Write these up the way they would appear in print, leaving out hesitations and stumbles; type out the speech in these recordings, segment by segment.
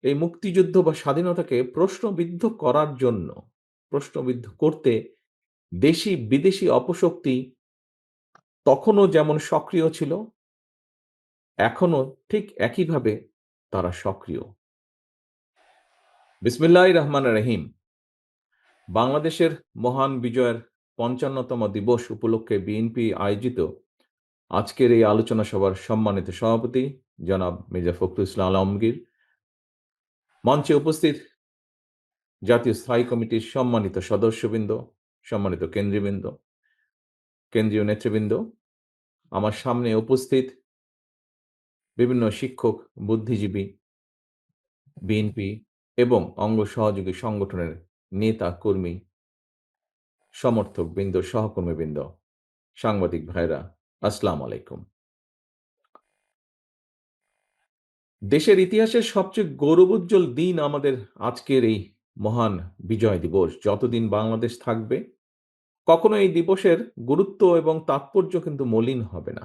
এই মুক্তিযুদ্ধ বা স্বাধীনতাকে প্রশ্নবিদ্ধ করতে দেশি বিদেশি অপশক্তি তখনও যেমন সক্রিয় ছিল, এখনো ঠিক একইভাবে তারা সক্রিয়। বিসমিল্লাহির রহমানির রহিম। বাংলাদেশের মহান বিজয়ের ৫৫তম দিবস উপলক্ষে বিএনপি আয়োজিত আজকের এই আলোচনা সভার সম্মানিত সভাপতি জনাব মির্জা ফখরুল ইসলাম আলমগীর, মঞ্চে উপস্থিত জাতীয় স্থায়ী কমিটির সম্মানিত সদস্যবৃন্দ, সম্মানিত কেন্দ্রীয় নেতৃবৃন্দ, আমার সামনে উপস্থিত বিভিন্ন শিক্ষক, বুদ্ধিজীবী, বিএনপি এবং অঙ্গ সহযোগী সংগঠনের নেতা, কর্মী, সমর্থকবৃন্দ, সহকর্মীবৃন্দ, সাংবাদিক ভাইরা, আসসালামু আলাইকুম। দেশের ইতিহাসের সবচেয়ে গৌরবোজ্জ্বল দিন আমাদের আজকের এই মহান বিজয় দিবস। যতদিন বাংলাদেশ থাকবে, কখনো এই দিবসের গুরুত্ব এবং তাৎপর্য কিন্তু মলিন হবে না।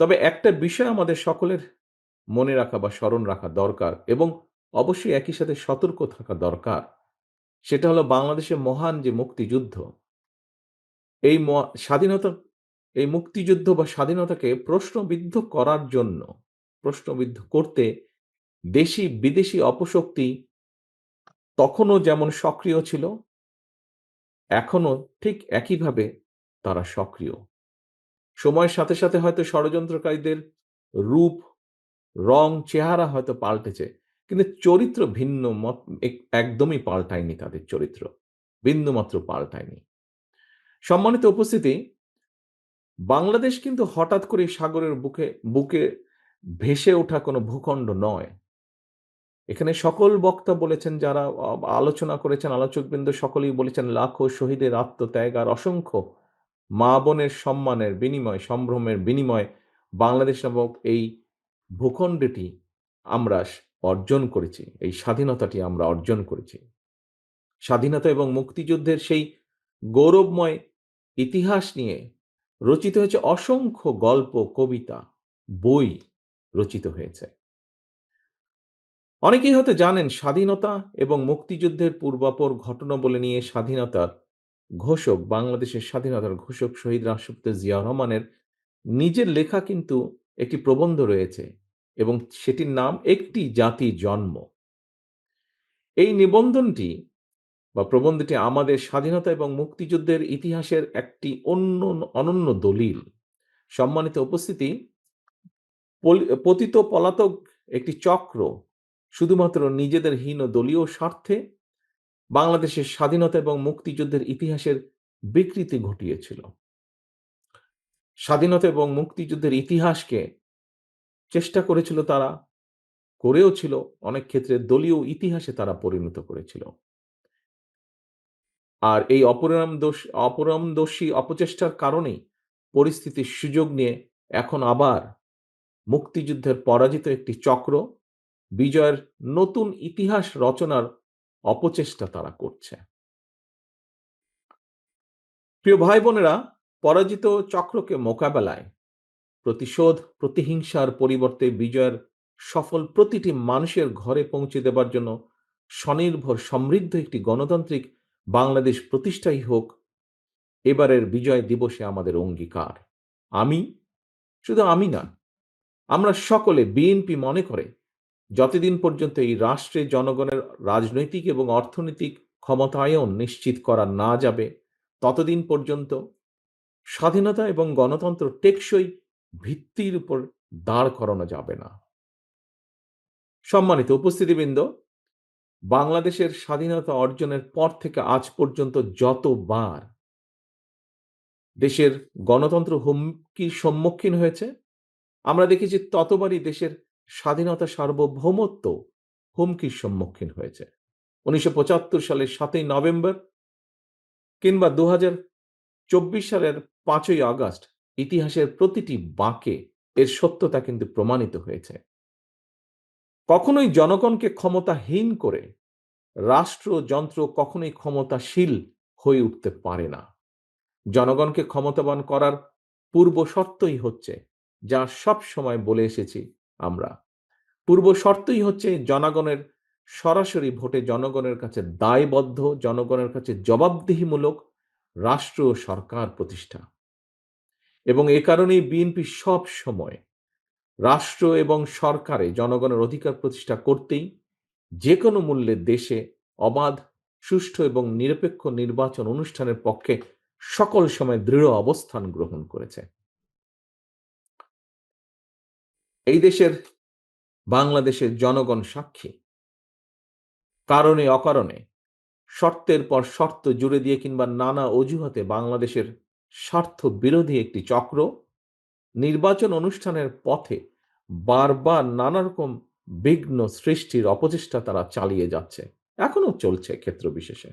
তবে একটা বিষয় আমাদের সকলের মনে রাখা বা স্মরণ রাখা দরকার এবং অবশ্যই একই সাথে সতর্ক থাকা দরকার। সেটা হলো বাংলাদেশের মহান যে মুক্তিযুদ্ধ, এই ম স্বাধীনতা এই মুক্তিযুদ্ধ বা স্বাধীনতাকে প্রশ্নবিদ্ধ করতে দেশি বিদেশি অপশক্তি তখনও যেমন সক্রিয় ছিল, এখনো ঠিক একইভাবে তারা সক্রিয়। সময়ের সাথে সাথে হয়তো ষড়যন্ত্রকারীদের রূপ, রং, চেহারা হয়তো পাল্টেছে। কিন্তু চরিত্র ভিন্ন একদমই পাল্টায়নি তাদের চরিত্র। বিন্দুমাত্র পাল্টায়নি। সম্মানিত উপস্থিতি, বাংলাদেশ কিন্তু হঠাৎ করে সাগরের বুকে ভেসে ওঠা কোনো ভূখণ্ড নয়। এখানে সকল বক্তা বলেছেন, যারা আলোচনা করেছেন, আলোচকবৃন্দ সকলেই বলেছেন লাখো শহীদের আত্মত্যাগ আর অসংখ্য মা-বোনের সম্মানের বিনিময়, সম্ভ্রমের বিনিময়ে বাংলাদেশ নামক এই ভূখণ্ডটি আমরা অর্জন করেছি। এই স্বাধীনতাটি আমরা অর্জন করেছি। স্বাধীনতা এবং মুক্তিযুদ্ধের সেই গৌরবময় ইতিহাস নিয়ে রচিত হয়েছে অসংখ্য গল্প, কবিতা, বই রচিত হয়েছে। অনেকেই হয়তো জানেন স্বাধীনতা এবং মুক্তিযুদ্ধের পূর্বাপর ঘটনা বলে নিয়ে বাংলাদেশের স্বাধীনতার ঘোষক শহীদ রাষ্ট্রপতি জিয়াউর রহমানের নিজের লেখা কিন্তু একটি প্রবন্ধ রয়েছে এবং সেটির নাম একটি জাতির জন্ম। এই নিবন্ধনটি বা প্রবন্ধটি আমাদের স্বাধীনতা এবং মুক্তিযুদ্ধের ইতিহাসের একটি অনন্য দলিল। সম্মানিত উপস্থিতি, পতিত পলাতক একটি চক্র শুধুমাত্র নিজেদের হীন দলীয় স্বার্থে বাংলাদেশের স্বাধীনতা এবং মুক্তিযুদ্ধের ইতিহাসের বিকৃতি ঘটিয়েছিল। স্বাধীনতা এবং মুক্তিযুদ্ধের ইতিহাসকে চেষ্টা করেছিল তারা, করেও ছিল, অনেক ক্ষেত্রে দলীয় ইতিহাসে তারা পরিণত করেছিল। আর এই অপরিণামদর্শী অপচেষ্টার কারণেই পরিস্থিতির সুযোগ নিয়ে এখন আবার মুক্তিযুদ্ধের পরাজিত একটি চক্র বিজয়ের নতুন ইতিহাস রচনার অপচেষ্টা তারা করছে। প্রিয় ভাই বোনেরা, পরাজিত চক্রকে মোকাবেলায় প্রতিশোধ, প্রতিহিংসার পরিবর্তে বিজয়ের সফল প্রতিটি মানুষের ঘরে পৌঁছে দেবার জন্য স্বনির্ভর সমৃদ্ধ একটি গণতান্ত্রিক বাংলাদেশ প্রতিষ্ঠাই হোক এবারের বিজয় দিবসে আমাদের অঙ্গীকার। শুধু আমি না, আমরা সকলে, বিএনপি মনে করে যতদিন পর্যন্ত এই রাষ্ট্রে জনগণের রাজনৈতিক এবং অর্থনৈতিক ক্ষমতায়ন নিশ্চিত করা না যাবে, ততদিন পর্যন্ত স্বাধীনতা এবং গণতন্ত্র টেকসই ভিত্তির উপর দাঁড় করানো যাবে না। সম্মানিত উপস্থিতিবৃন্দ, বাংলাদেশের স্বাধীনতা অর্জনের পর থেকে আজ পর্যন্ত যতবার দেশের গণতন্ত্র হুমকির সম্মুখীন হয়েছে, আমরা দেখেছি ততবারই দেশের স্বাধীনতা, সার্বভৌমত্ব হুমকির সম্মুখীন হয়েছে। ১৯৭৫ সালের ৭ই নভেম্বর কিংবা ২০২৪ সালের ৫ই আগস্ট, ইতিহাসের প্রতিটি বাঁকে এর সত্যতা কিন্তু প্রমাণিত হয়েছে। কখনোই জনগণকে ক্ষমতাহীন করে রাষ্ট্রযন্ত্র কখনোই ক্ষমতাশীল হয়ে উঠতে পারে না। জনগণকে ক্ষমতাবান করার পূর্ব শর্তই হচ্ছে, যা সব সময় বলে এসেছি আমরা, পূর্ব শর্তই হচ্ছে জনগণের সরাসরি ভোটে জনগণের কাছে দায়বদ্ধ, জনগণের কাছে জবাবদিহিমূলক রাষ্ট্র ও সরকার প্রতিষ্ঠা। এবং এ কারণেই বিএনপি সবসময় রাষ্ট্র এবং সরকারে জনগণের অধিকার প্রতিষ্ঠা করতেই যেকোনো মূল্যে দেশে অবাধ, সুষ্ঠু এবং নিরপেক্ষ নির্বাচন অনুষ্ঠানের পক্ষে সকল সময় দৃঢ় অবস্থান গ্রহণ করেছে। এই দেশের বাংলাদেশের জনগণ সাক্ষী। কারণে অকারণে শর্তের পর শর্ত জুড়ে দিয়ে কিংবা নানা অজুহাতে বাংলাদেশের স্বার্থ বিরোধী একটি চক্র নির্বাচন অনুষ্ঠানের পথে বারবার নানা রকম বিঘ্ন সৃষ্টির অপচেষ্টা তারা চালিয়ে যাচ্ছে। এখনো চলছে ক্ষেত্র বিশেষে।